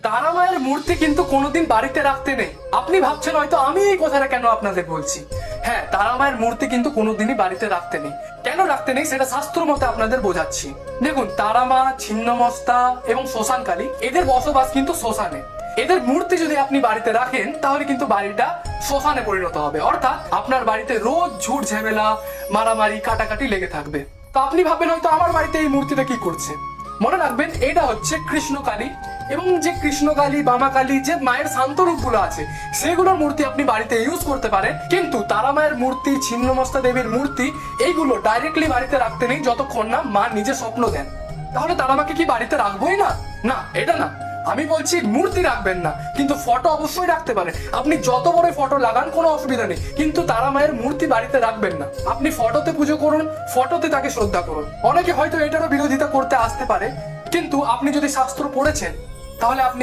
তারা মায়ের মূর্তি কিন্তু কোনোদিন বাড়িতে রাখতে নেই। আপনি ভাবছেন হয়তো আমি এই কথাটা কেন আপনাদের বলছি। হ্যাঁ, তারা মায়ের মূর্তি কিন্তু কোনোদিনই বাড়িতে রাখতে নেই। কেন রাখতে নেই সেটা শাস্ত্র মতে আপনাদের বোঝাচ্ছি। দেখুন, তারা মা, ছিন্নমস্তা এবং শ্মশানকালী এদের বসবাস কিন্তু শ্মশানে। এদের মূর্তি যদি আপনি বাড়িতে রাখেন তাহলে কিন্তু বাড়িটা শ্মশানে পরিণত হবে, অর্থাৎ আপনার বাড়িতে রোজ ঝুট ঝামেলা, মারামারি, কাটাকাটি লেগে থাকবে। তো আপনি ভাববেন হয়তো আমার বাড়িতে এই মূর্তিটা কি করছে। মনে রাখবেন, এটা হচ্ছে কৃষ্ণকালী, এবং যে কৃষ্ণকালী, বামাকালী, যে মায়ের শান্ত রূপগুলো আছে সেগুলোর মূর্তি আপনি বাড়িতে ইউজ করতে পারেন। কিন্তু তারা মায়ের মূর্তি, ছিন্নমস্তা দেবীর মূর্তি, এইগুলো ডাইরেক্টলি বাড়িতে রাখতে নেই যতক্ষণ না মা নিজে স্বপ্ন দেন। তাহলে তারা মাকে কি বাড়িতে রাখবোই না? না, এটা না। আমি বলছি মূর্তি রাখবেন না, কিন্তু ফটো অবশ্যই রাখতে পারেন। আপনি যত বড় ফটো লাগান কোনো অসুবিধা নেই, কিন্তু তারা মায়ের মূর্তি বাড়িতে রাখবেন না। আপনি ফটোতে পুজো করুন, ফটোতে তাকে শ্রদ্ধা করুন। অনেকে হয়তো এটারও বিরোধিতা করতে আসতে পারে, কিন্তু আপনি যদি শাস্ত্র পড়েছেন তাহলে আপনি